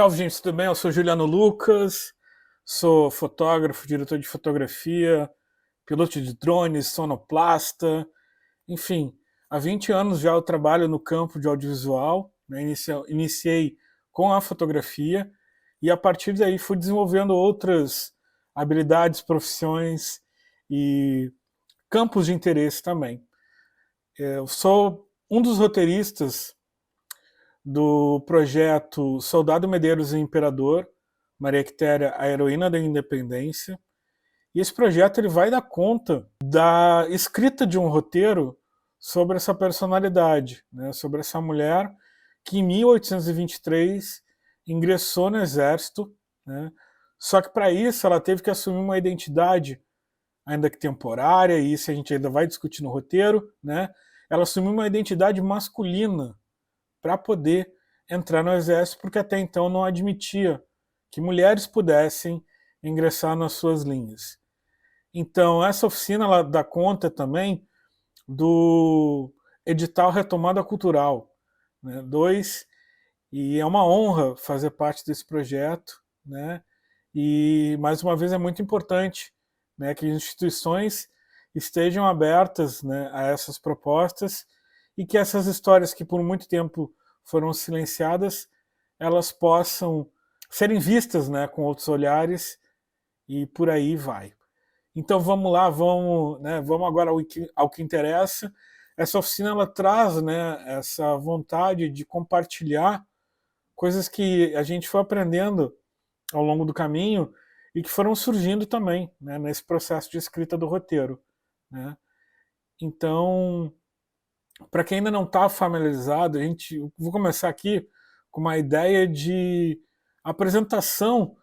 Salve, gente, tudo bem? Eu sou Juliano Lucas, sou fotógrafo, diretor de fotografia, piloto de drones, sonoplasta, enfim, há 20 anos já eu trabalho no campo de audiovisual, né? Iniciei com a fotografia e a partir daí fui desenvolvendo outras habilidades, profissões e campos de interesse também. Eu sou um dos roteiristas do projeto Soldado Medeiros e Imperador, Maria Quitéria, a heroína da independência. E esse projeto ele vai dar conta da escrita de um roteiro sobre essa personalidade, né, sobre essa mulher que em 1823 ingressou no exército, né, só que para isso ela teve que assumir uma identidade, ainda que temporária, e isso a gente ainda vai discutir no roteiro, né, ela assumiu uma identidade masculina para poder entrar no exército, porque até então não admitia que mulheres pudessem ingressar nas suas linhas. Então, essa oficina ela dá conta também do edital Retomada Cultural, né, 2, e é uma honra fazer parte desse projeto, né, e, mais uma vez, é muito importante, né, que as instituições estejam abertas, né, a essas propostas e que essas histórias que por muito tempo foram silenciadas, elas possam serem vistas, né, com outros olhares e por aí vai. Então vamos lá, vamos agora ao que interessa. Essa oficina ela traz, né, essa vontade de compartilhar coisas que a gente foi aprendendo ao longo do caminho e que foram surgindo também, né, nesse processo de escrita do roteiro, né? Então, para quem ainda não está familiarizado, vou começar aqui com uma ideia de apresentação,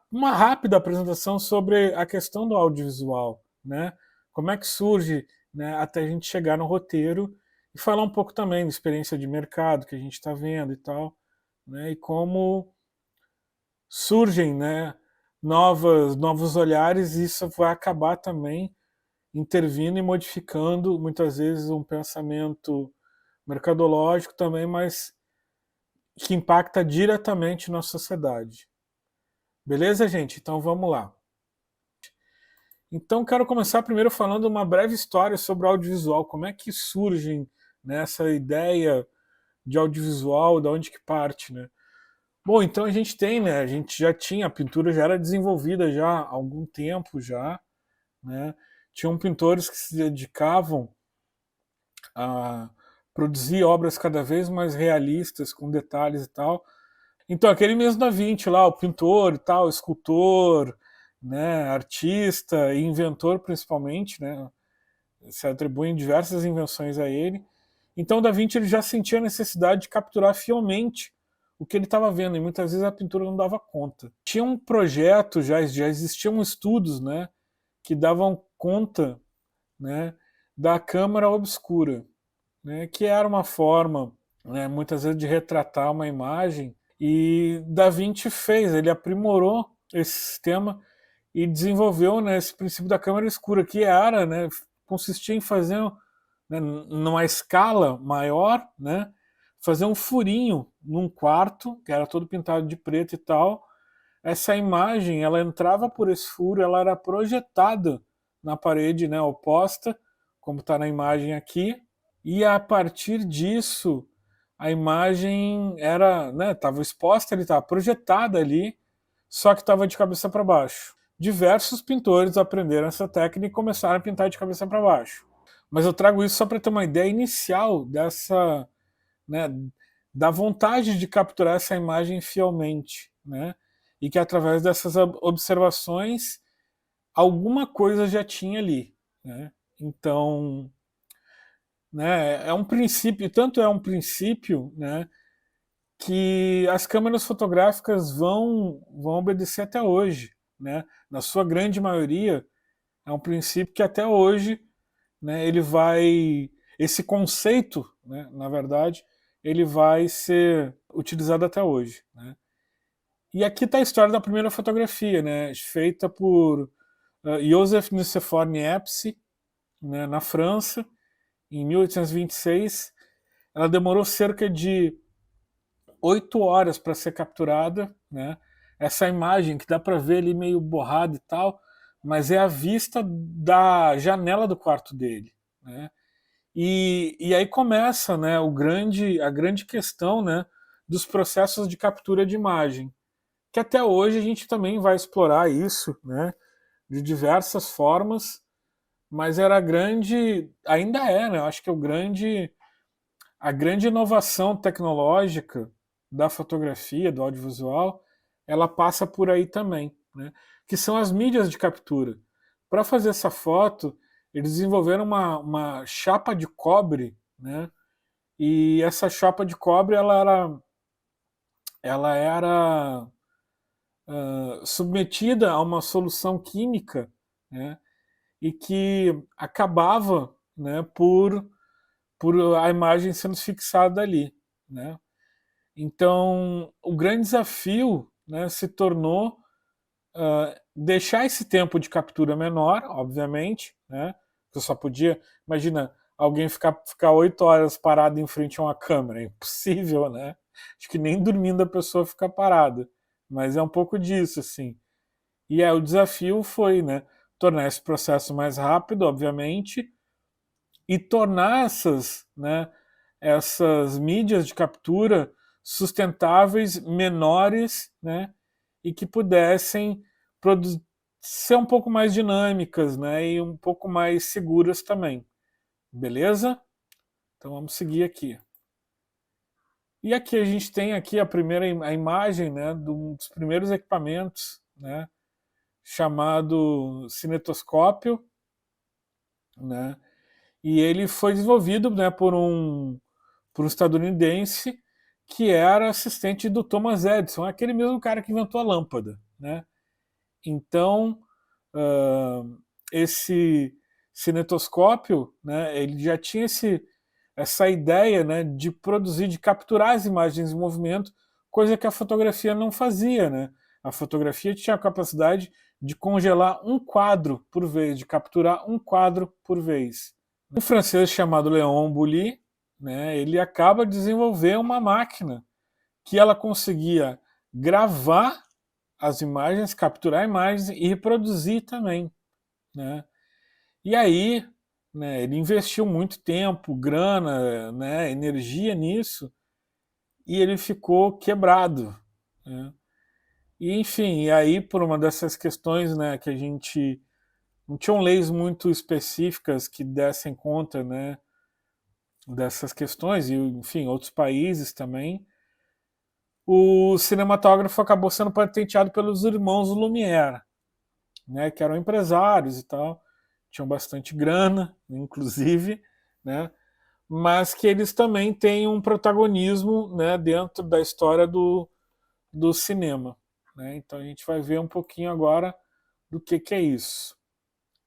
uma rápida apresentação sobre a questão do audiovisual, né? Como é que surge, né, até a gente chegar no roteiro e falar um pouco também da experiência de mercado que a gente está vendo e tal, né? E como surgem, né, novos olhares e isso vai acabar também intervindo e modificando muitas vezes um pensamento mercadológico também, mas que impacta diretamente na sociedade. Beleza, gente? Então vamos lá. Então quero começar primeiro falando uma breve história sobre o audiovisual, como é que surge, né, essa ideia de audiovisual, da onde que parte, né? Bom, então a gente tem, né, a gente já tinha, a pintura já era desenvolvida já há algum tempo já, né? Tinham pintores que se dedicavam a produzir obras cada vez mais realistas, com detalhes e tal. Então, aquele mesmo Da Vinci lá, o pintor e tal, escultor, né, artista e inventor principalmente, né, se atribuem diversas invenções a ele. Então, Da Vinci ele já sentia a necessidade de capturar fielmente o que ele estava vendo, e muitas vezes a pintura não dava conta. Tinha um projeto, já existiam estudos, né, que davam conta, né, da câmara obscura, né, que era uma forma, né, muitas vezes de retratar uma imagem, e Da Vinci fez, ele aprimorou esse sistema e desenvolveu, né, esse princípio da câmera escura, que era, né, consistia em fazer, né, numa escala maior, né, fazer um furinho num quarto, que era todo pintado de preto e tal. Essa imagem, ela entrava por esse furo, ela era projetada na parede, né, oposta, como está na imagem aqui, e a partir disso a imagem era, né, estava exposta, ele estava projetada ali, só que estava de cabeça para baixo. Diversos pintores aprenderam essa técnica e começaram a pintar de cabeça para baixo. Mas eu trago isso só para ter uma ideia inicial dessa, né, da vontade de capturar essa imagem fielmente, né, e que através dessas observações alguma coisa já tinha ali, né? Então, né, é um princípio, tanto é um princípio, né, que as câmeras fotográficas vão obedecer até hoje, né? Na sua grande maioria, é um princípio que até hoje, né, ele vai, esse conceito, né, na verdade, ele vai ser utilizado até hoje, né? E aqui está a história da primeira fotografia, né, feita por Joseph Nicéphore Niepce, né, na França, em 1826. Ela demorou cerca de 8 horas para ser capturada, né? Essa imagem que dá para ver ali meio borrada e tal, mas é a vista da janela do quarto dele, né? E aí começa, né, a grande questão, né, dos processos de captura de imagem, que até hoje a gente também vai explorar isso, né, de diversas formas, mas era grande, ainda é, né, eu acho que a grande inovação tecnológica da fotografia, do audiovisual, ela passa por aí também, né? Que são as mídias de captura. Para fazer essa foto, eles desenvolveram uma chapa de cobre, né? E essa chapa de cobre ela era submetida a uma solução química, né? E que acabava, né, por a imagem sendo fixada ali, né? Então, o grande desafio, né, se tornou deixar esse tempo de captura menor, obviamente, né? Você só podia, imagina, alguém ficar 8 horas parado em frente a uma câmera, é impossível, né? Acho que nem dormindo a pessoa fica parada, mas é um pouco disso, assim. E o desafio foi, né, tornar esse processo mais rápido, obviamente, e tornar essas mídias de captura sustentáveis, menores, né, e que pudessem ser um pouco mais dinâmicas, né, e um pouco mais seguras também. Beleza? Então vamos seguir aqui. E aqui a gente tem aqui a imagem, né, de um dos primeiros equipamentos, né, chamado cinetoscópio, né, e ele foi desenvolvido, né, por um estadunidense que era assistente do Thomas Edison, aquele mesmo cara que inventou a lâmpada, né? Então, esse cinetoscópio, né, ele já tinha essa ideia, né, de produzir, de capturar as imagens em movimento, coisa que a fotografia não fazia, né? A fotografia tinha a capacidade de congelar um quadro por vez, de capturar um quadro por vez. Um francês chamado Léon Bouly, né, ele acaba de desenvolver uma máquina que ela conseguia gravar as imagens, capturar imagens e reproduzir também, né? E aí, né, ele investiu muito tempo, grana, né, energia nisso e ele ficou quebrado, né? E enfim, e aí por uma dessas questões, né, que a gente não tinham leis muito específicas que dessem conta, né, dessas questões, e enfim, outros países também, o cinematógrafo acabou sendo patenteado pelos irmãos Lumière, né, que eram empresários e tal, tinham bastante grana, inclusive, né, mas que eles também têm um protagonismo, né, dentro da história do cinema. Né? Então a gente vai ver um pouquinho agora do que é isso.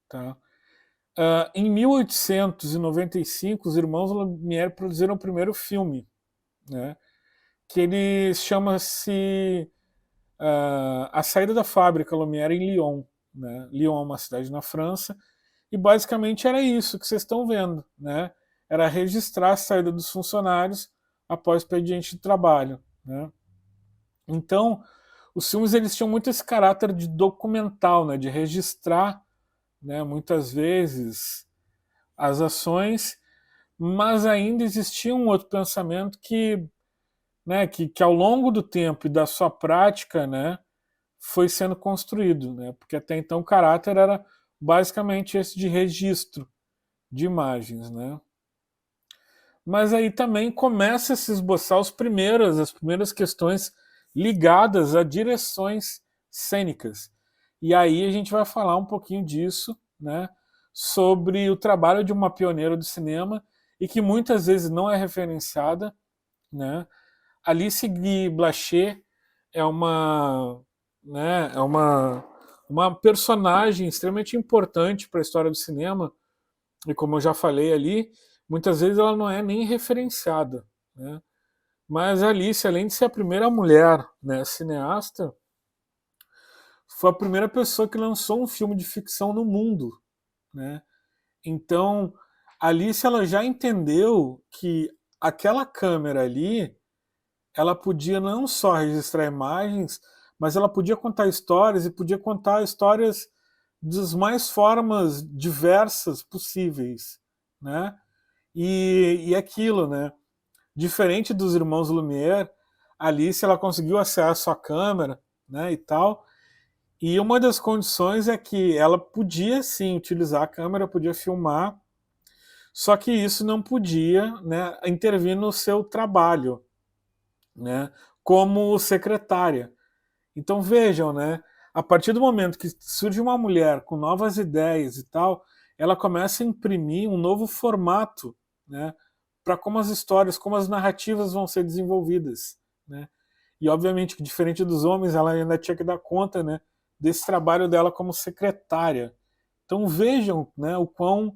Tá? Em 1895, os irmãos Lumière produziram o primeiro filme, né, que ele chama-se A Saída da Fábrica Lumière em Lyon. Né? Lyon é uma cidade na França, e basicamente era isso que vocês estão vendo. Né? Era registrar a saída dos funcionários após o expediente de trabalho. Né? Então, os filmes eles tinham muito esse caráter de documental, né? De registrar, né, muitas vezes as ações, mas ainda existia um outro pensamento que ao longo do tempo e da sua prática, né, foi sendo construído, né, porque até então o caráter era basicamente esse de registro de imagens, né. Mas aí também começa a se esboçar as primeiras questões ligadas a direções cênicas. E aí a gente vai falar um pouquinho disso, né, sobre o trabalho de uma pioneira do cinema e que muitas vezes não é referenciada, né, Alice Guy Blaché é uma personagem extremamente importante para a história do cinema, e como eu já falei ali, muitas vezes ela não é nem referenciada. Né? Mas a Alice, além de ser a primeira mulher, né, cineasta, foi a primeira pessoa que lançou um filme de ficção no mundo. Né? Então, a Alice ela já entendeu que aquela câmera ali ela podia não só registrar imagens, mas ela podia contar histórias, e podia contar histórias das mais formas diversas possíveis, né? E aquilo, né? Diferente dos irmãos Lumière, a Alice ela conseguiu acesso à câmera, né, e tal. E uma das condições é que ela podia sim utilizar a câmera, podia filmar, só que isso não podia, né, intervir no seu trabalho, né, como secretária. Então vejam, né, a partir do momento que surge uma mulher com novas ideias e tal, ela começa a imprimir um novo formato, né, para como as histórias, como as narrativas vão ser desenvolvidas, né? E obviamente que diferente dos homens, ela ainda tinha que dar conta, né, desse trabalho dela como secretária. Então vejam, né, o quão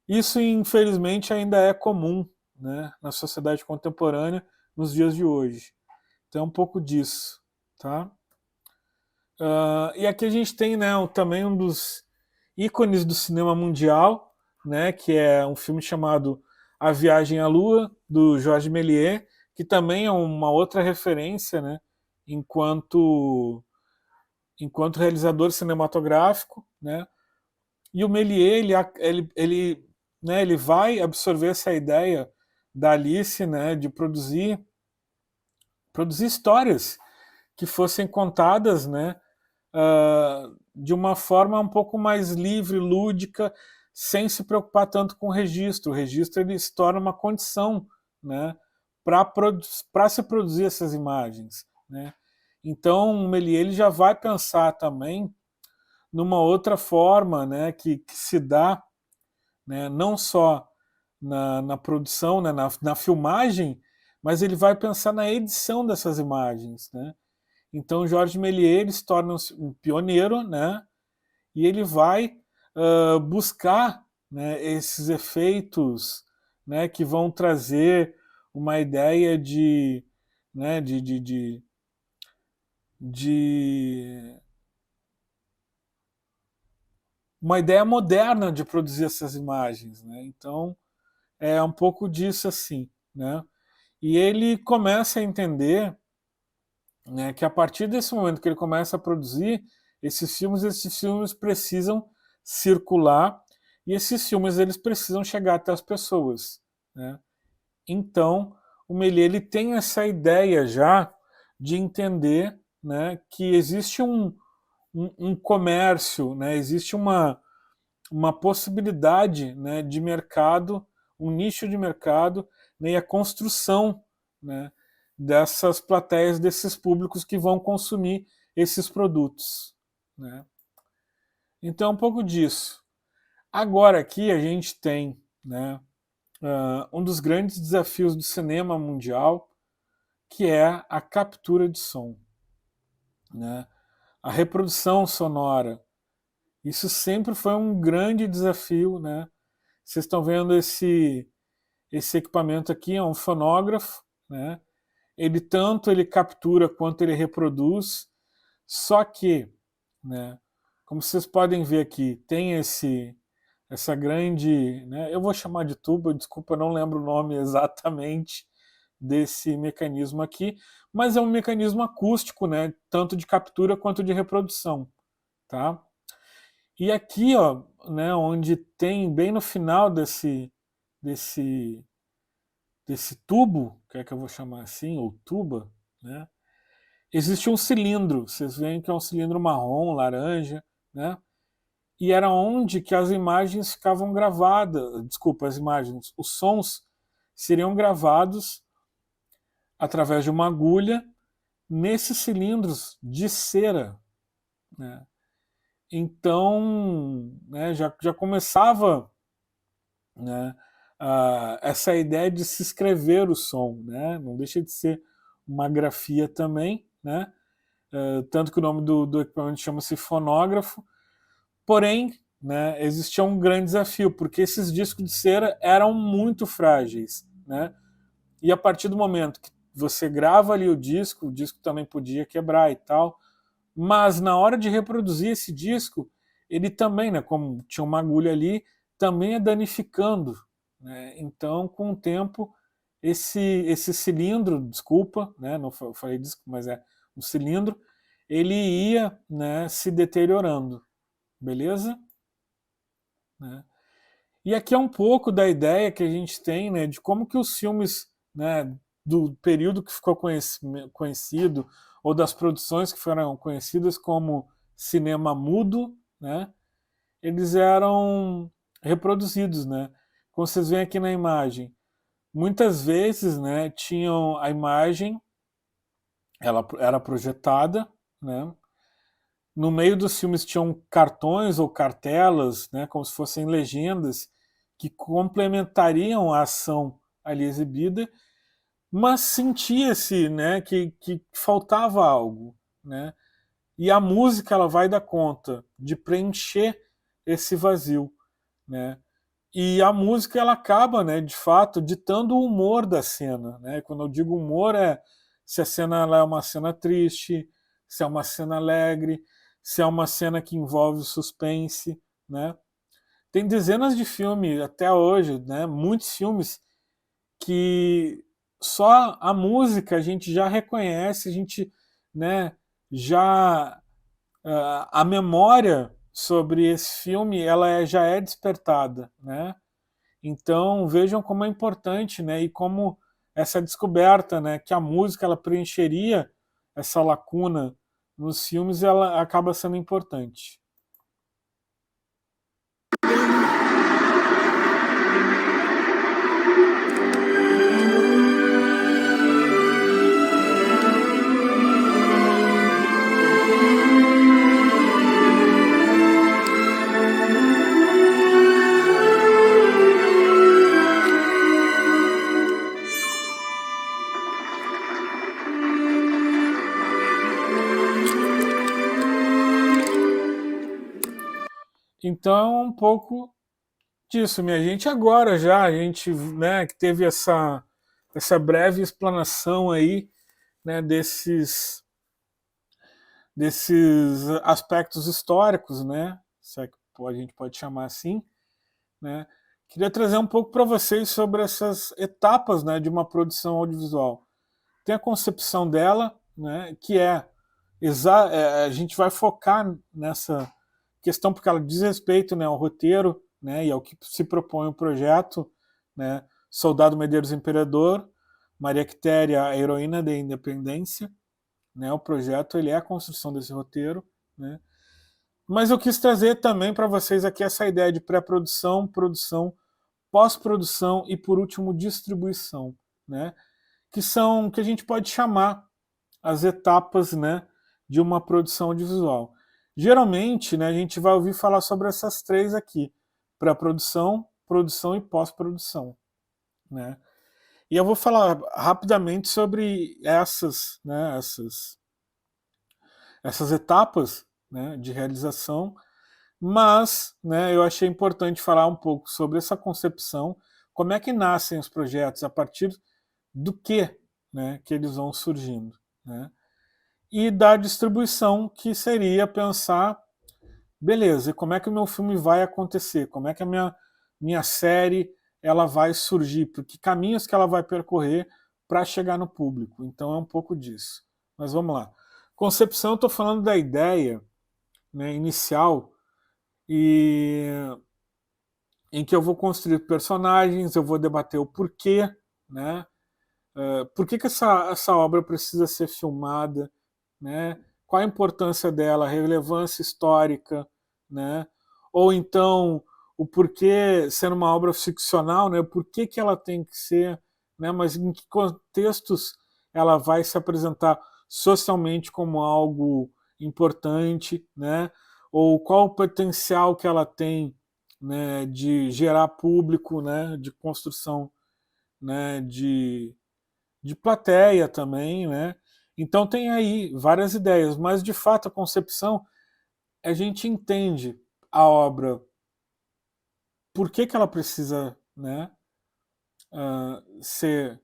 isso infelizmente ainda é comum, né, na sociedade contemporânea nos dias de hoje. Então é um pouco disso, tá? E aqui a gente tem, né, também um dos ícones do cinema mundial, né, que é um filme chamado A Viagem à Lua, do Georges Méliès, que também é uma outra referência, né, enquanto, enquanto realizador cinematográfico, né. E o Méliès, né, ele vai absorver essa ideia da Alice, né, de produzir histórias que fossem contadas, né, de uma forma um pouco mais livre, lúdica, sem se preocupar tanto com o registro. O registro ele se torna uma condição, né, para se produzir essas imagens, né? Então o Méliès ele já vai pensar também numa outra forma, né, que se dá, né, não só na produção, né, na filmagem, mas ele vai pensar na edição dessas imagens, né? Então Jorge Méliès ele se torna um pioneiro, né? E ele vai buscar, né, esses efeitos, né, que vão trazer uma ideia né, de uma ideia moderna de produzir essas imagens, né? Então é um pouco disso assim, né? E ele começa a entender, né, que a partir desse momento que ele começa a produzir esses filmes precisam circular e esses filmes eles precisam chegar até as pessoas, né? Então o Méliès ele tem essa ideia já de entender, né, que existe um comércio, né, existe uma possibilidade, né, de mercado, um nicho de mercado, né, e a construção, né, dessas plateias, desses públicos que vão consumir esses produtos, né? Então, um pouco disso. Agora aqui a gente tem, né, um dos grandes desafios do cinema mundial, que é a captura de som, né? A reprodução sonora. Isso sempre foi um grande desafio, né? Vocês estão vendo esse equipamento aqui, é um fonógrafo, né? Ele captura quanto ele reproduz, só que, né, como vocês podem ver aqui, tem essa grande, né, eu vou chamar de tubo, desculpa, eu não lembro o nome exatamente desse mecanismo aqui, mas é um mecanismo acústico, né, tanto de captura quanto de reprodução, tá? E aqui, ó, né, onde tem bem no final desse desse tubo, que é que eu vou chamar assim, ou tuba, né? Existe um cilindro, vocês veem que é um cilindro marrom, laranja, né? E era onde que as imagens ficavam gravadas, desculpa, as imagens, os sons seriam gravados através de uma agulha nesses cilindros de cera, né? Então, né, já começava, né, essa ideia de se escrever o som, né? Não deixa de ser uma grafia também, né? Tanto que o nome do equipamento chama-se fonógrafo, porém, né, existia um grande desafio, porque esses discos de cera eram muito frágeis, né? E a partir do momento que você grava ali o disco também podia quebrar e tal, mas na hora de reproduzir esse disco, ele também, né, como tinha uma agulha ali, também é danificando, né? Então, com o tempo, esse cilindro, desculpa, né, não falei disco, mas é um cilindro, ele ia, né, se deteriorando, beleza? Né? E aqui é um pouco da ideia que a gente tem, né, de como que os filmes, né, do período que ficou conhecido, ou das produções que foram conhecidas como cinema mudo, né, eles eram reproduzidos, né? Como vocês veem aqui na imagem, muitas vezes, né, tinham a imagem, ela era projetada, né? No meio dos filmes tinham cartões ou cartelas, né, como se fossem legendas, que complementariam a ação ali exibida, mas sentia-se, né, que faltava algo, né? E a música ela vai dar conta de preencher esse vazio, né? E a música ela acaba, né, de fato, ditando o humor da cena, né? Quando eu digo humor é se a cena ela é uma cena triste, se é uma cena alegre, se é uma cena que envolve suspense, né? Tem dezenas de filmes até hoje, né? Muitos filmes que só a música a gente já reconhece, a gente, né, já a memória sobre esse filme já é despertada, né? Então vejam como é importante, né? E como essa descoberta, né? Que a música ela preencheria essa lacuna nos filmes, ela acaba sendo importante. Então, um pouco disso, minha gente. Agora já a gente, né, que teve essa breve explanação aí, né, desses aspectos históricos, né, se é que a gente pode chamar assim, né. Queria trazer um pouco para vocês sobre essas etapas, né, de uma produção audiovisual. Tem a concepção dela, né, que a gente vai focar nessa questão porque ela diz respeito, né, ao roteiro, né, e ao que se propõe o projeto, né, Soldado Medeiros Imperador, Maria Quitéria, a heroína da independência, né, o projeto ele é a construção desse roteiro, né, mas eu quis trazer também para vocês aqui essa ideia de pré-produção, produção, pós-produção e por último distribuição, né, que são que a gente pode chamar as etapas, né, de uma produção audiovisual. Geralmente, né, a gente vai ouvir falar sobre essas três aqui: pré-produção, produção e pós-produção, né? E eu vou falar rapidamente sobre essas etapas, né, de realização, mas, né, eu achei importante falar um pouco sobre essa concepção, como é que nascem os projetos, a partir do que, né, que eles vão surgindo, né? E da distribuição, que seria pensar, beleza, e como é que o meu filme vai acontecer? Como é que a minha série ela vai surgir? Por que caminhos que ela vai percorrer para chegar no público? Então é um pouco disso. Mas vamos lá. Concepção, eu estou falando da ideia, né, inicial, e em que eu vou construir personagens, eu vou debater o porquê, né? Por que essa obra precisa ser filmada, né? Qual a importância dela, a relevância histórica, né? Ou então o porquê ser uma obra ficcional, né? Por que ela tem que ser, né? Mas em que contextos ela vai se apresentar socialmente como algo importante, né? Ou qual o potencial que ela tem, né? De gerar público, né? De construção, né? De plateia também, né? Então tem aí várias ideias, mas de fato a concepção, a gente entende a obra, por que ela precisa, né, ser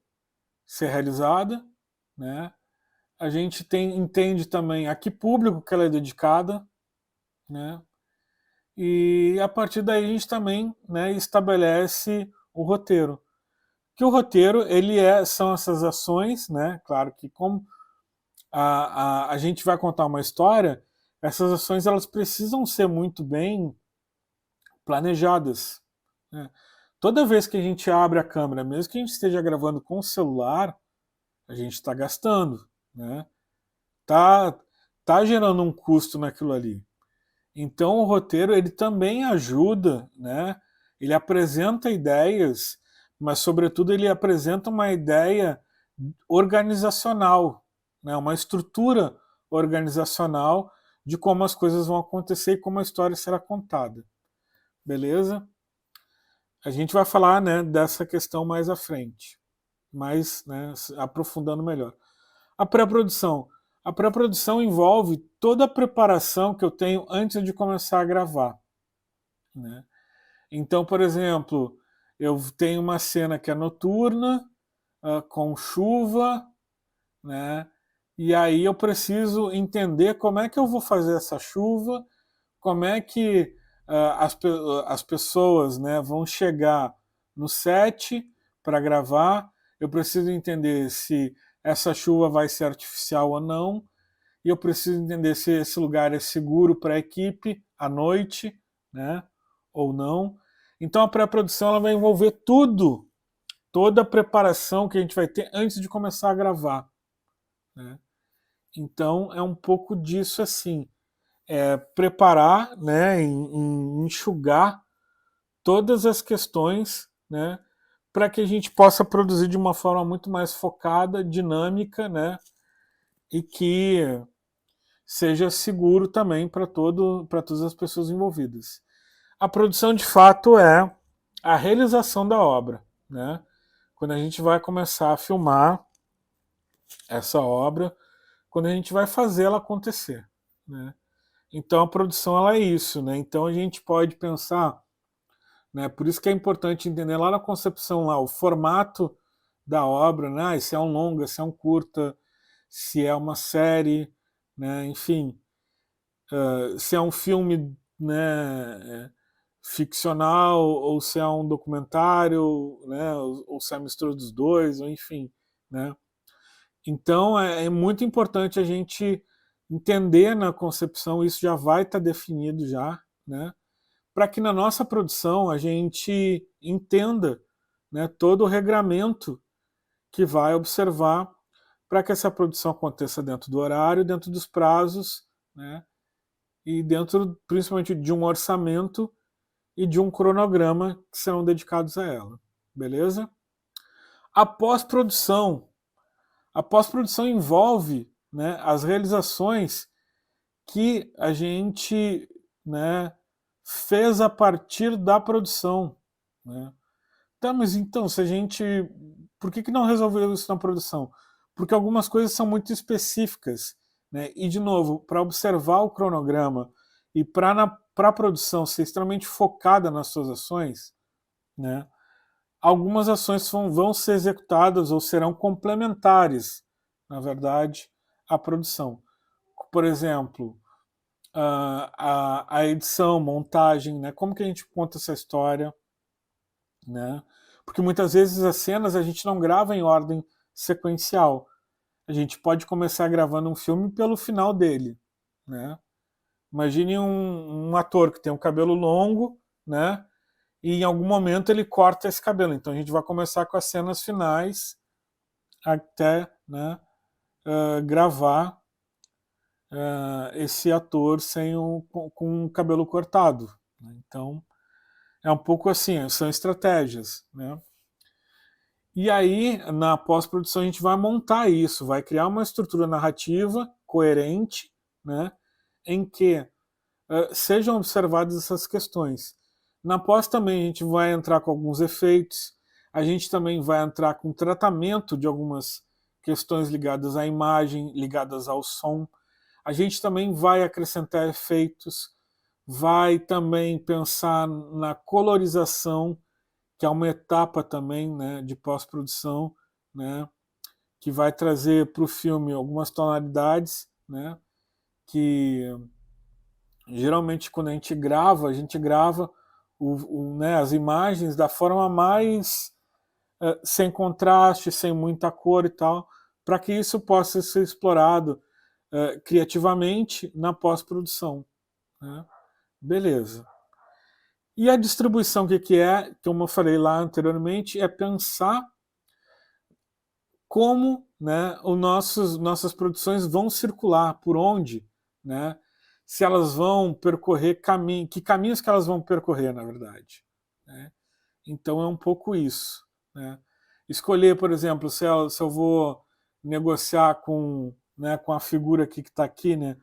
realizada, né? A gente entende também a que público que ela é dedicada, né? E a partir daí a gente também, né, estabelece o roteiro. Que o roteiro, são essas ações, né? Claro que como a gente vai contar uma história, essas ações elas precisam ser muito bem planejadas, né? Toda vez que a gente abre a câmera, mesmo que a gente esteja gravando com o celular, a gente está gastando, né? Tá, tá gerando um custo naquilo ali. Então o roteiro ele também ajuda, né? Ele apresenta ideias, mas sobretudo ele apresenta uma ideia organizacional, né? Uma estrutura organizacional de como as coisas vão acontecer e como a história será contada. Beleza? A gente vai falar, né, dessa questão mais à frente, mas, né, aprofundando melhor. A pré-produção. A pré-produção envolve toda a preparação que eu tenho antes de começar a gravar, né? Então, por exemplo, eu tenho uma cena que é noturna, com chuva, né? E aí eu preciso entender como é que eu vou fazer essa chuva, como é que as pessoas, né, vão chegar no set para gravar. Eu preciso entender se essa chuva vai ser artificial ou não, e eu preciso entender se esse lugar é seguro para a equipe à noite, né, ou não. Então a pré-produção ela vai envolver tudo, toda a preparação que a gente vai ter antes de começar a gravar, né? Então é um pouco disso assim, preparar, né, enxugar todas as questões, né, para que a gente possa produzir de uma forma muito mais focada, dinâmica, né, e que seja seguro também para todas as pessoas envolvidas. A produção de fato é a realização da obra, né? Quando a gente vai começar a filmar essa obra, quando a gente vai fazer ela acontecer, né? Então a produção ela é isso, né? Então a gente pode pensar, né? Por isso que é importante entender lá na concepção lá o formato da obra, né? Se é um longa, se é um curta, se é uma série, né? Enfim, se é um filme, né, ficcional ou se é um documentário, né, ou se é a mistura dos dois, ou enfim, né? Então é muito importante a gente entender na concepção, isso já vai estar definido já, né? Para que na nossa produção a gente entenda, né, todo o regramento que vai observar para que essa produção aconteça dentro do horário, dentro dos prazos, né, e dentro principalmente de um orçamento e de um cronograma que serão dedicados a ela. Beleza? A pós-produção. A pós-produção envolve, né, as realizações que a gente, né, fez a partir da produção, né? Tá, mas então, se a gente. Por que não resolveu isso na produção? Porque algumas coisas são muito específicas, né? E, de novo, para observar o cronograma e para a produção ser extremamente focada nas suas ações, né? Algumas ações vão ser executadas ou serão complementares, na verdade, à produção. Por exemplo, a edição, montagem, né? Como que a gente conta essa história, né? Porque muitas vezes as cenas a gente não grava em ordem sequencial. A gente pode começar gravando um filme pelo final dele, né? Imagine um ator que tem um cabelo longo, né? E em algum momento ele corta esse cabelo. Então a gente vai começar com as cenas finais até, né, gravar esse ator com o cabelo cortado, né? Então é um pouco assim, são estratégias, né? E aí, na pós-produção, a gente vai montar isso, vai criar uma estrutura narrativa coerente, né, em que sejam observadas essas questões. Na pós também a gente vai entrar com alguns efeitos, a gente também vai entrar com tratamento de algumas questões ligadas à imagem, ligadas ao som. A gente também vai acrescentar efeitos, vai também pensar na colorização, que é uma etapa também, né, de pós-produção, né, que vai trazer para o filme algumas tonalidades, né, que geralmente quando a gente grava né, as imagens da forma mais sem contraste, sem muita cor e tal, para que isso possa ser explorado criativamente na pós-produção. Né? Beleza. E a distribuição, o que é, como eu falei lá anteriormente, é pensar como, né, nossas produções vão circular, por onde, né, se elas vão percorrer que caminhos que elas vão percorrer, na verdade. Né? Então é um pouco isso. Né? Escolher, por exemplo, se eu vou negociar com a figura aqui que está aqui, né,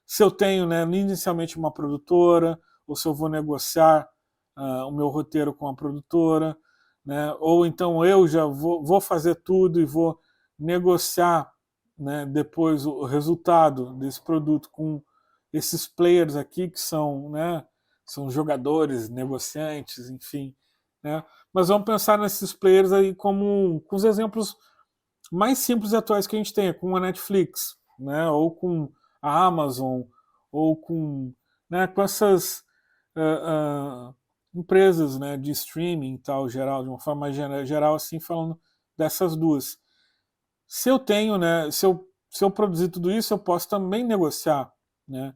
se eu tenho, né, inicialmente uma produtora, ou se eu vou negociar o meu roteiro com a produtora, né, ou então eu já vou fazer tudo e vou negociar, né, depois o resultado desse produto com esses players aqui que são jogadores, negociantes, enfim. Né? Mas vamos pensar nesses players aí com os exemplos mais simples e atuais que a gente tem, com a Netflix, né? Ou com a Amazon, ou com essas empresas, né, de streaming e tal, geral, de uma forma mais geral, assim, falando dessas duas. Se eu tenho, né, se eu produzir tudo isso, eu posso também negociar, né,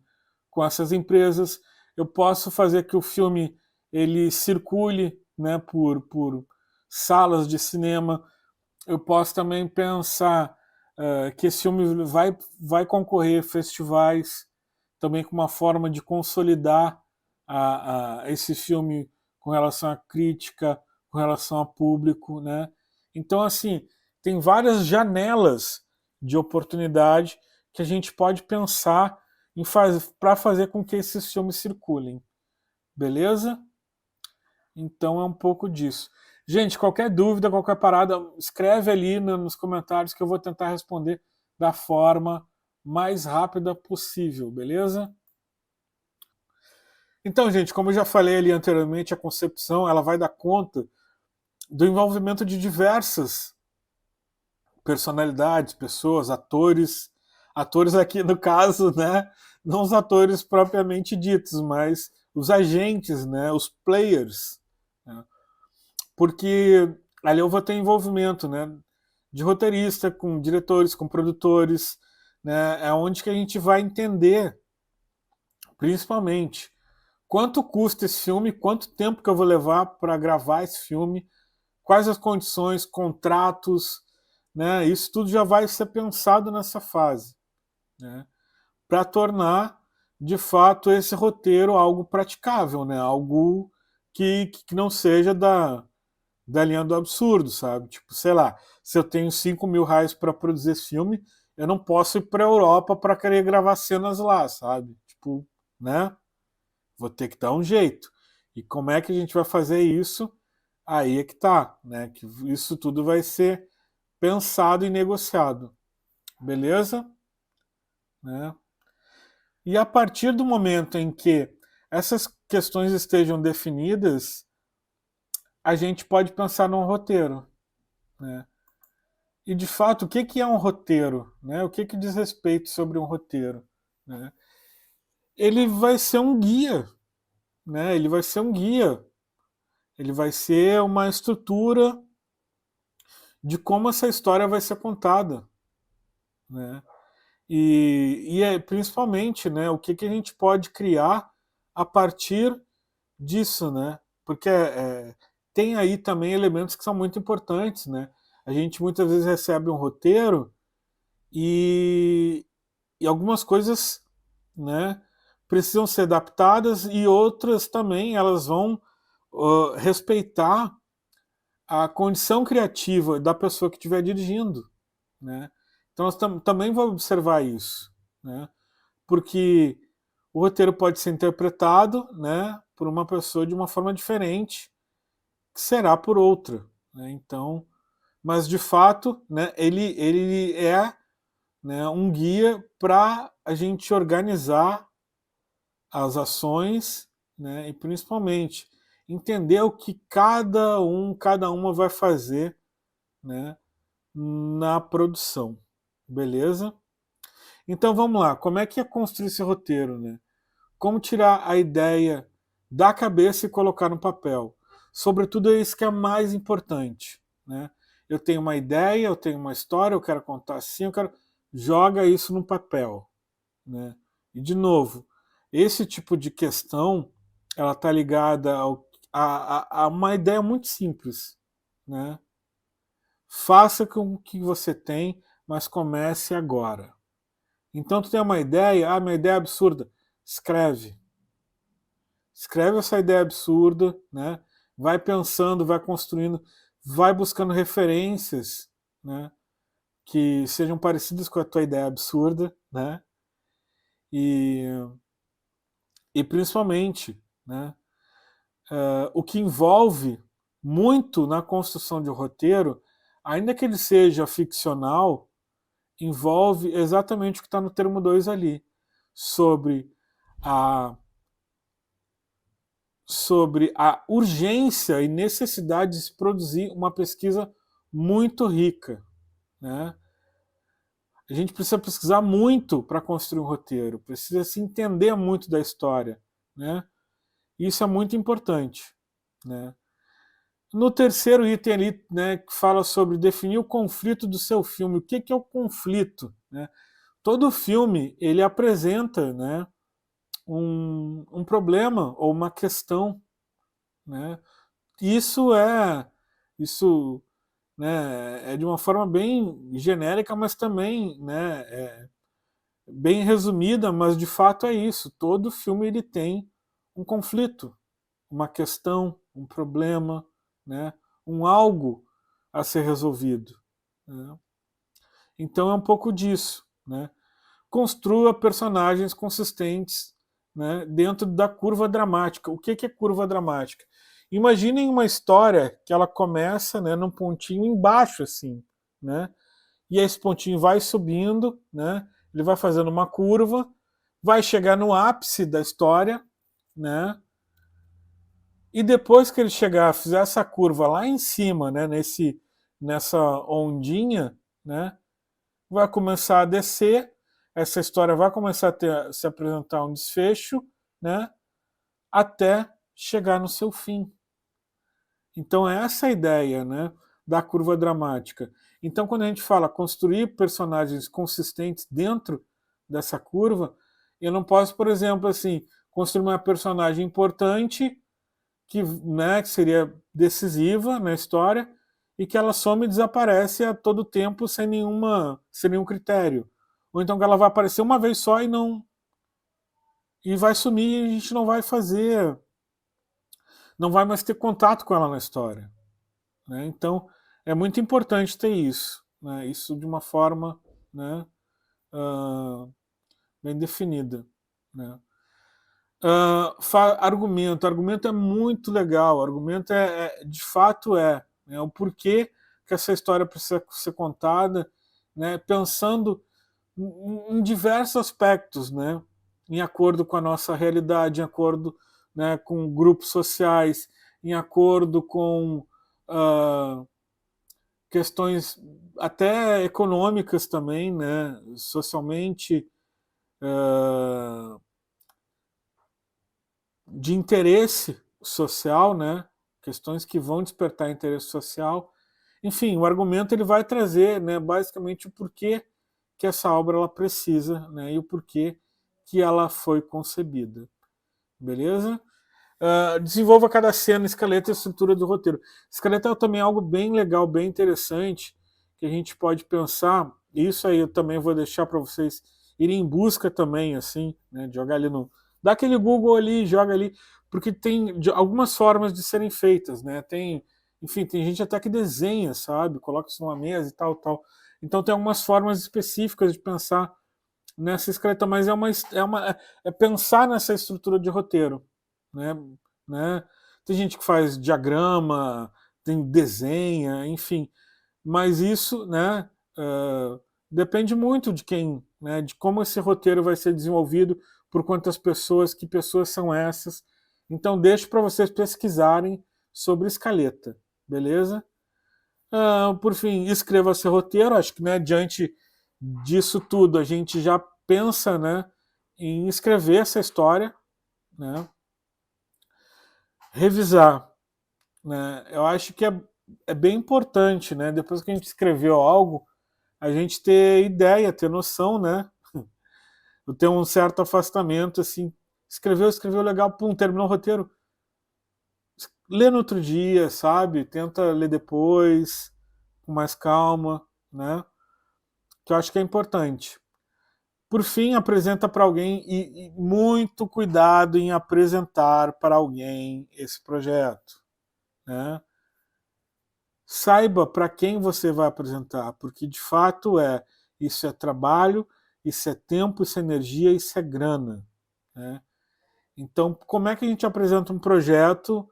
com essas empresas. Eu posso fazer que o filme ele circule, né, por salas de cinema. Eu posso também pensar que esse filme vai concorrer a festivais, também com uma forma de consolidar esse filme com relação à crítica, com relação ao público, né? Então, assim, tem várias janelas de oportunidade que a gente pode pensar para fazer com que esses filmes circulem. Beleza? Então é um pouco disso. Gente, qualquer dúvida, qualquer parada, escreve ali nos comentários que eu vou tentar responder da forma mais rápida possível, beleza? Então, gente, como eu já falei ali anteriormente, a concepção ela vai dar conta do envolvimento de diversas personalidades, pessoas, atores aqui no caso, né, não os atores propriamente ditos, mas os agentes, né, os players, né, porque ali eu vou ter envolvimento, né, de roteirista com diretores, com produtores, né, é onde que a gente vai entender, principalmente, quanto custa esse filme, quanto tempo que eu vou levar para gravar esse filme, quais as condições, contratos, né? Isso tudo já vai ser pensado nessa fase, né? Para tornar, de fato, esse roteiro algo praticável, né? Algo que não seja da linha do absurdo, sabe? Tipo, sei lá, se eu tenho R$ 5.000 para produzir esse filme, eu não posso ir para a Europa para querer gravar cenas lá, sabe? Tipo, né? Vou ter que dar um jeito. E como é que a gente vai fazer isso? Aí é que tá, né? Que isso tudo vai ser pensado e negociado. Beleza? Né? E a partir do momento em que essas questões estejam definidas, a gente pode pensar num roteiro. Né? E de fato, o que é um roteiro? Né? O que diz respeito sobre um roteiro? Né? Ele vai ser um guia. Né? Ele vai ser um guia. Ele vai ser uma estrutura de como essa história vai ser contada. Né? E é principalmente, né, o que a gente pode criar a partir disso, né? Porque tem aí também elementos que são muito importantes, né? A gente muitas vezes recebe um roteiro e, e algumas coisas, né, precisam ser adaptadas e outras também elas vão respeitar a condição criativa da pessoa que estiver dirigindo, né? Então nós também vamos observar isso, né? Porque o roteiro pode ser interpretado, né, por uma pessoa de uma forma diferente, que será por outra, né? Então, mas de fato, né, ele é, né, um guia para a gente organizar as ações, né, e principalmente entender o que cada uma vai fazer, né, na produção, beleza? Então vamos lá, como é que é construir esse roteiro, né? Como tirar a ideia da cabeça e colocar no papel? sobretudo é isso que é mais importante, né? Eu tenho uma ideia, eu tenho uma história, eu quero contar assim, eu quero... Joga isso no papel, né? E, de novo, esse tipo de questão, ela está ligada a uma ideia muito simples, né? Faça com o que você tem, mas comece agora. Então, tu tem uma ideia, minha ideia é absurda. Escreve. Escreve essa ideia absurda, né? Vai pensando, vai construindo, vai buscando referências, né? Que sejam parecidas com a tua ideia absurda, né? E, e principalmente, né? O que envolve muito na construção de um roteiro, ainda que ele seja ficcional, envolve exatamente o que está no termo 2 ali, sobre a, sobre a urgência e necessidade de se produzir uma pesquisa muito rica, né? A gente precisa pesquisar muito para construir um roteiro, precisa se entender muito da história, né? Isso é muito importante, né? No terceiro item ali, né, que fala sobre definir o conflito do seu filme. O que é o conflito, né? Todo filme ele apresenta, né, um problema ou uma questão, né? Isso, né, é de uma forma bem genérica, mas também, né, bem resumida, mas de fato é isso. Todo filme ele tem um conflito, uma questão, um problema, né, um algo a ser resolvido, né? Então é um pouco disso, né? Construa personagens consistentes, né, dentro da curva dramática. O que é curva dramática? Imaginem uma história que ela começa, né, num pontinho embaixo, assim, né? E esse pontinho vai subindo, né? Ele vai fazendo uma curva, vai chegar no ápice da história, né? E depois que ele chegar, fizer essa curva lá em cima, né, nessa ondinha, né, vai começar a descer, essa história vai começar se apresentar um desfecho, né, até chegar no seu fim. Então é essa a ideia, né, da curva dramática. Então quando a gente fala construir personagens consistentes dentro dessa curva, eu não posso, por exemplo, assim, construir uma personagem importante que seria decisiva na história e que ela some e desaparece a todo tempo sem nenhum critério. Ou então que ela vai aparecer uma vez só e vai sumir e a gente não vai mais ter contato com ela na história, né? Então é muito importante ter isso, né? Isso de uma forma, né, uh, bem definida, né? Argumento é muito legal. Argumento de fato né, o porquê que essa história precisa ser contada, né, pensando em diversos aspectos, né, em acordo com a nossa realidade, em acordo, né, com grupos sociais, em acordo com questões até econômicas também, né, socialmente, de interesse social, né? Questões que vão despertar interesse social. Enfim, o argumento ele vai trazer, né, basicamente o porquê que essa obra ela precisa, né, e o porquê que ela foi concebida. Beleza? Desenvolva cada cena, escaleta e estrutura do roteiro. Escaleta é também algo bem legal, bem interessante, que a gente pode pensar. Isso aí eu também vou deixar para vocês irem em busca também, assim, né, de jogar ali no... Dá aquele Google ali, joga ali, porque tem algumas formas de serem feitas, né? Enfim, tem gente até que desenha, sabe? Coloca isso numa mesa e tal, tal. Então tem algumas formas específicas de pensar nessa escaleta, mas é pensar nessa estrutura de roteiro, né? né? Tem gente que faz diagrama, tem desenha, enfim, mas isso, né, depende muito de quem, né, de como esse roteiro vai ser desenvolvido, por quantas pessoas, que pessoas são essas. Então deixo para vocês pesquisarem sobre escaleta, beleza? Por fim, escreva seu roteiro. Acho que, né, diante disso tudo a gente já pensa, né, em escrever essa história, né, revisar, né? Eu acho que é bem importante, né? Depois que a gente escreveu algo, a gente ter ideia, ter noção, né? Eu tenho um certo afastamento, assim, escreveu legal, pum, terminou o roteiro, lê no outro dia, sabe? Tenta ler depois, com mais calma, né? Que eu acho que é importante. Por fim, apresenta para alguém e muito cuidado em apresentar para alguém esse projeto, né? Saiba para quem você vai apresentar, porque de fato isso é trabalho, isso é tempo, isso é energia, isso é grana, né? Então, como é que a gente apresenta um projeto?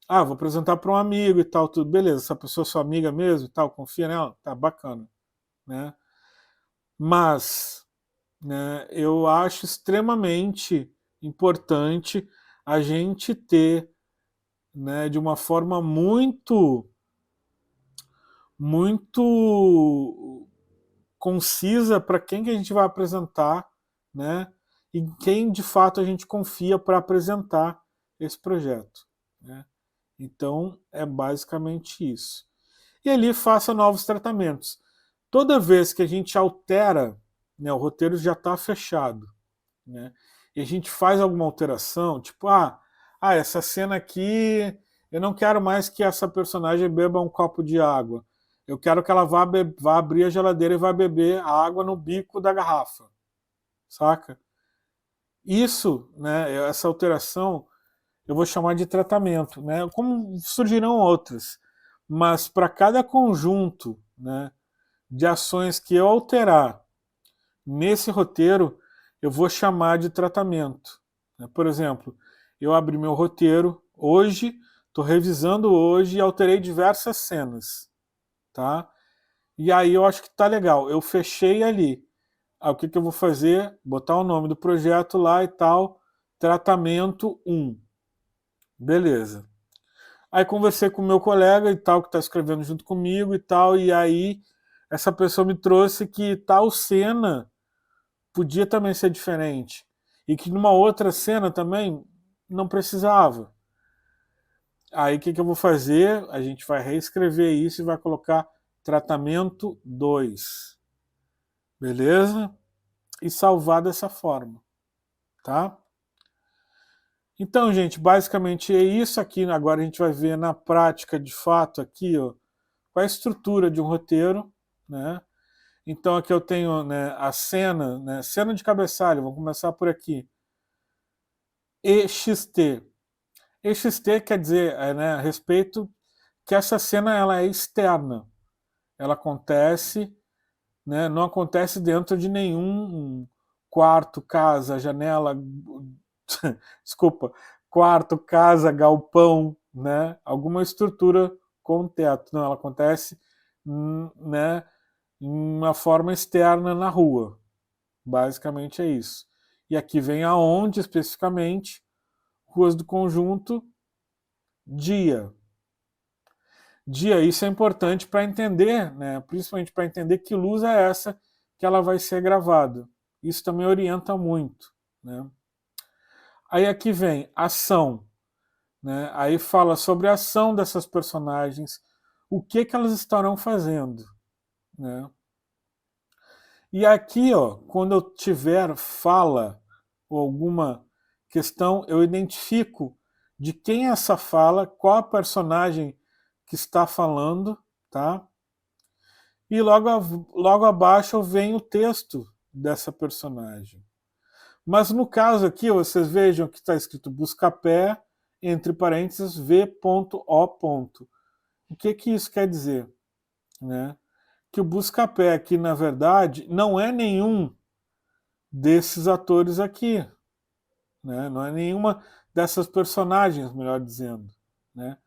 Ah, vou apresentar para um amigo e tal, tudo beleza. Essa pessoa é sua amiga mesmo e tal, confia nela, tá bacana, né? Mas, né, eu acho extremamente importante a gente ter, né, de uma forma muito concisa para quem que a gente vai apresentar, né? E quem de fato a gente confia para apresentar esse projeto, né? Então é basicamente isso. E ali faça novos tratamentos. Toda vez que a gente altera, né, o roteiro já está fechado, né? E a gente faz alguma alteração, tipo, essa cena aqui, eu não quero mais que essa personagem beba um copo de água. Eu quero que ela vá abrir a geladeira e vá beber a água no bico da garrafa, saca? Isso, né, essa alteração, eu vou chamar de tratamento, né? Como surgirão outras, mas para cada conjunto, né, de ações que eu alterar nesse roteiro, eu vou chamar de tratamento. Por exemplo, eu abri meu roteiro hoje, estou revisando hoje e alterei diversas cenas, tá? E aí eu acho que tá legal. Eu fechei ali. O que eu vou fazer? Botar o nome do projeto lá e tal. Tratamento 1. Beleza. Aí conversei com o meu colega e tal, que está escrevendo junto comigo e tal, e aí essa pessoa me trouxe que tal cena podia também ser diferente. E que numa outra cena também não precisava. Aí o que eu vou fazer? A gente vai reescrever isso e vai colocar tratamento 2. Beleza? E salvar dessa forma, tá? Então, gente, basicamente é isso aqui. Agora a gente vai ver na prática, de fato, aqui, ó, qual é a estrutura de um roteiro, né? Então aqui eu tenho, né, a cena, né, cena de cabeçalho, vamos começar por aqui. EXT. EXT quer dizer, né, a respeito que essa cena ela é externa. Ela acontece, né, não acontece dentro de nenhum quarto, casa, janela, desculpa, quarto, casa, galpão, né, alguma estrutura com teto. Não, ela acontece, né, em uma forma externa na rua. Basicamente é isso. E aqui vem aonde especificamente, ruas do conjunto, dia. Dia, isso é importante para entender, né? Principalmente para entender que luz é essa que ela vai ser gravada. Isso também orienta muito, né? Aí aqui vem ação, né? Aí fala sobre a ação dessas personagens, o que elas estarão fazendo, né? E aqui, ó, quando eu tiver fala ou alguma questão, eu identifico de quem é essa fala, qual a personagem que está falando, tá? E logo abaixo vem o texto dessa personagem. Mas no caso aqui, vocês vejam que está escrito buscapé, entre parênteses, v.o. O que isso quer dizer? Né? Que o buscapé aqui, na verdade, não é nenhum desses atores aqui. Né? Não é nenhuma dessas personagens, melhor dizendo. Né?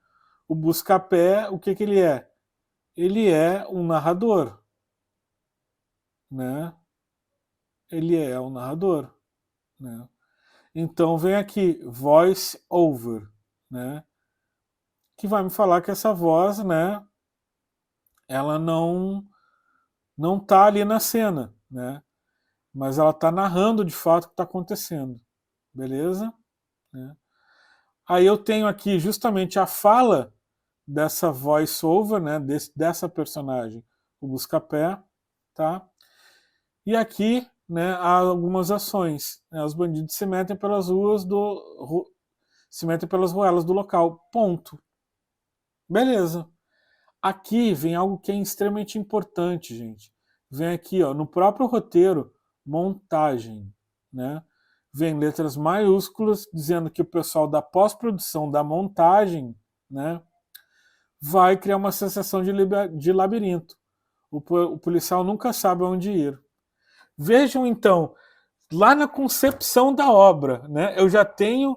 O buscapé, o que ele é? Ele é um narrador. Né? Ele é um narrador. Né? Então vem aqui, voice over, né? Que vai me falar que essa voz, né, ela não tá ali na cena, né? Mas ela tá narrando de fato o que está acontecendo, beleza? Né? Aí eu tenho aqui justamente a fala dessa voice-over, né, dessa personagem, o Buscapé, tá? E aqui, né, há algumas ações. Né, os bandidos se metem pelas se metem pelas ruelas do local. Ponto. Beleza. Aqui vem algo que é extremamente importante, gente. Vem aqui, ó, no próprio roteiro, montagem, né? Vem letras maiúsculas dizendo que o pessoal da pós-produção, da montagem, né, vai criar uma sensação de labirinto. O policial nunca sabe onde ir. Vejam então, lá na concepção da obra, né, eu já tenho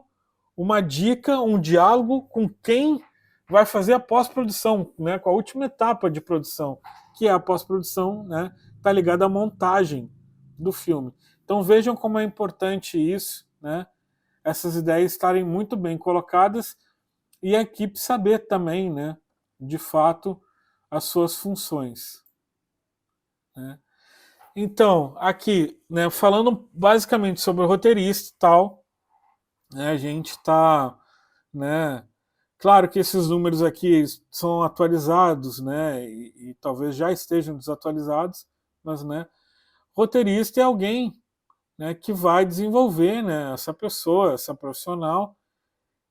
uma dica, um diálogo com quem vai fazer a pós-produção, né, com a última etapa de produção, que é a pós-produção, né, tá ligada à montagem do filme. Então vejam como é importante isso, né, essas ideias estarem muito bem colocadas e a equipe saber também, né, de fato, as suas funções. Né. Então, aqui, né, falando basicamente sobre o roteirista e tal, né, a gente está, né, claro que esses números aqui são atualizados, né, e talvez já estejam desatualizados, mas, né, roteirista é alguém, né, que vai desenvolver, né, essa pessoa, essa profissional,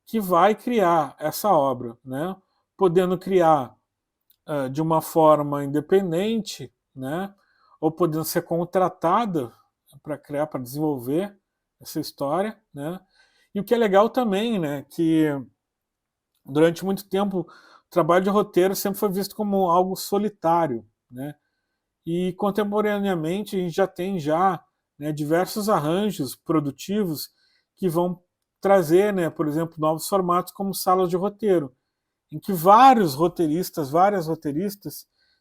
que vai criar essa obra, né, podendo criar de uma forma independente, né, ou podendo ser contratada para criar, para desenvolver essa história, né. E o que é legal também, né, que durante muito tempo o trabalho de roteiro sempre foi visto como algo solitário, né. E contemporaneamente a gente já tem né, diversos arranjos produtivos que vão trazer, né, por exemplo, novos formatos como salas de roteiro, em que várias roteiristas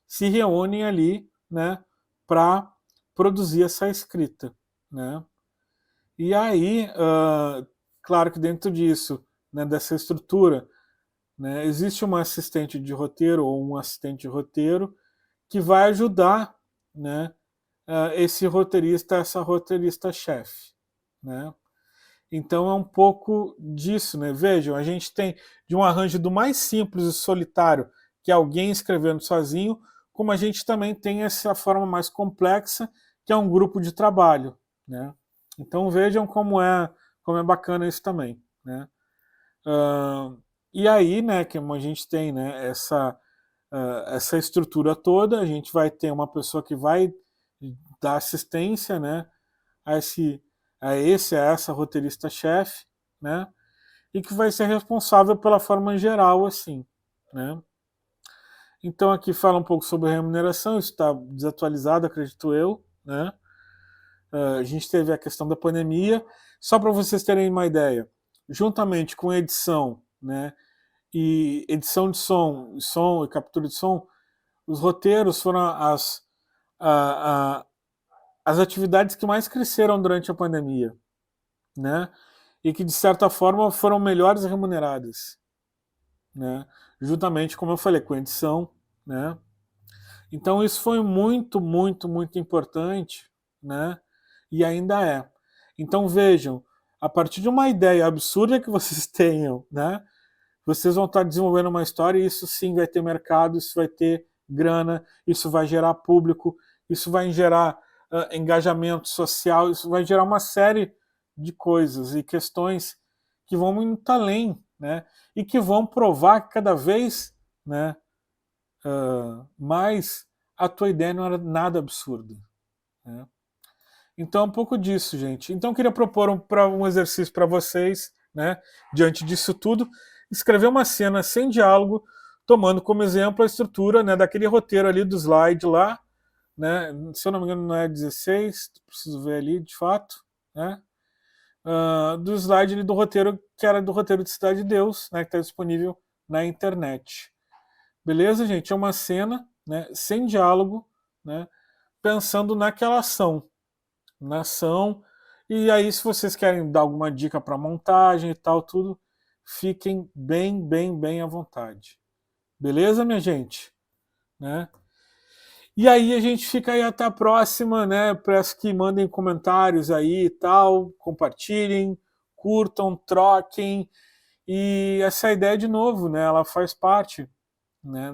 se reúnem ali, né, para produzir essa escrita, né. E aí, claro que dentro disso, né, dessa estrutura, né, existe uma assistente de roteiro ou um assistente de roteiro que vai ajudar, né, esse roteirista, essa roteirista-chefe, né. Então é um pouco disso, né? Vejam, a gente tem de um arranjo do mais simples e solitário, que é alguém escrevendo sozinho, como a gente também tem essa forma mais complexa, que é um grupo de trabalho, né? Então vejam como é bacana isso também, né? E aí, né, que a gente tem, né, essa estrutura toda, a gente vai ter uma pessoa que vai dar assistência, né, a essa roteirista-chefe, né, e que vai ser responsável pela forma geral, assim, né. Então aqui fala um pouco sobre a remuneração, isso está desatualizado, acredito eu, né. A gente teve a questão da pandemia, só para vocês terem uma ideia, juntamente com edição, né, e edição de som e captura de som, os roteiros foram a, as atividades que mais cresceram durante a pandemia, né? E que de certa forma foram melhores remuneradas, né? Juntamente, como eu falei, com edição, né? Então isso foi muito, muito, muito importante, né? E ainda é. Então vejam, a partir de uma ideia absurda que vocês tenham, né? Vocês vão estar desenvolvendo uma história e isso sim vai ter mercado, isso vai ter grana, isso vai gerar público, isso vai gerar engajamento social, isso vai gerar uma série de coisas e questões que vão muito além, né? E que vão provar que cada vez, né, mais a tua ideia não era nada absurda, né? Então é um pouco disso, gente. Então eu queria propor um exercício para vocês, né, diante disso tudo, escrever uma cena sem diálogo, tomando como exemplo a estrutura, né, daquele roteiro ali do slide lá, né, se eu não me engano não é 16, preciso ver ali de fato, né, do slide ali do roteiro, que era do roteiro de Cidade de Deus, né, que está disponível na internet. Beleza, gente? É uma cena, né, sem diálogo, né, pensando naquela ação, na ação. E aí, se vocês querem dar alguma dica para montagem e tal, tudo, fiquem bem, bem, bem à vontade. Beleza, minha gente? Né? E aí a gente fica aí até a próxima, né? Peço que mandem comentários aí e tal, compartilhem, curtam, troquem. E essa ideia, de novo, né? Ela faz parte, né,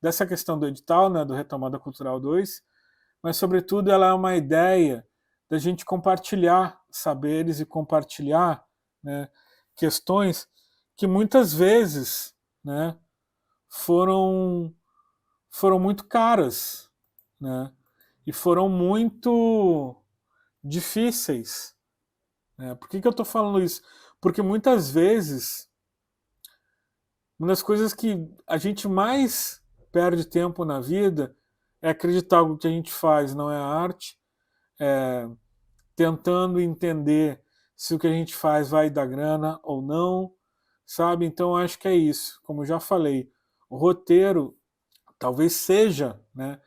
dessa questão do edital, né, do Retomada Cultural 2, mas, sobretudo, ela é uma ideia da gente compartilhar saberes e compartilhar, né, questões que muitas vezes, né, foram muito caras, né, e foram muito difíceis. Né? Por que eu estou falando isso? Porque muitas vezes, uma das coisas que a gente mais perde tempo na vida é acreditar que o que a gente faz não é arte, é, tentando entender se o que a gente faz vai dar grana ou não, sabe? Então acho que é isso. Como eu já falei, o roteiro talvez seja, né,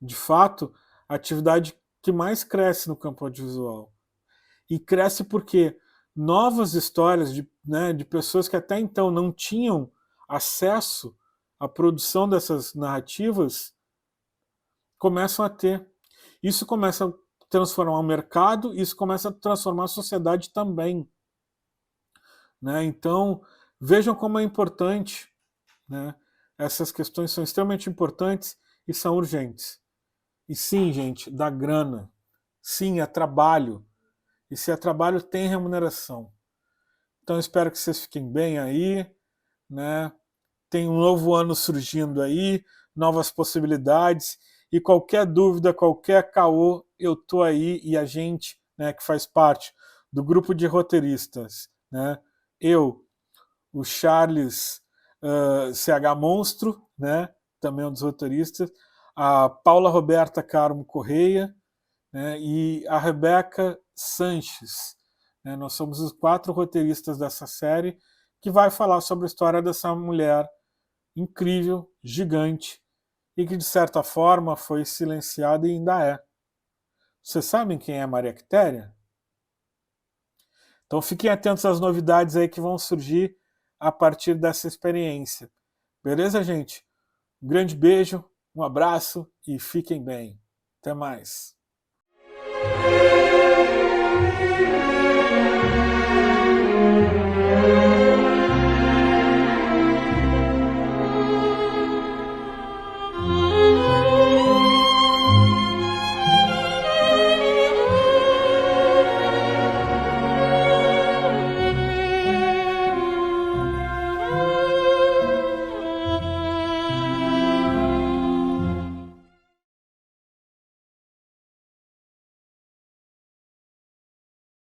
de fato, a atividade que mais cresce no campo audiovisual. E cresce porque novas histórias de pessoas que até então não tinham acesso à produção dessas narrativas começam a ter. Isso começa a transformar o mercado, isso começa a transformar a sociedade também. Né? Então, vejam como é importante. Né? Essas questões são extremamente importantes e são urgentes. E sim, gente, dá grana. Sim, é trabalho. E se é trabalho, tem remuneração. Então, espero que vocês fiquem bem aí. Né? Tem um novo ano surgindo aí, novas possibilidades. E qualquer dúvida, qualquer caô, eu tô aí e a gente, né, que faz parte do grupo de roteiristas, né? Eu, o Charles CH Monstro, né? Também um dos roteiristas, a Paula Roberta Carmo Correia, né? E a Rebeca Sanches. Né? Nós somos os 4 roteiristas dessa série que vai falar sobre a história dessa mulher incrível, gigante, e que de certa forma foi silenciada e ainda é. Vocês sabem quem é Maria Quitéria? Então fiquem atentos às novidades aí que vão surgir a partir dessa experiência. Beleza, gente? Um grande beijo, um abraço e fiquem bem. Até mais.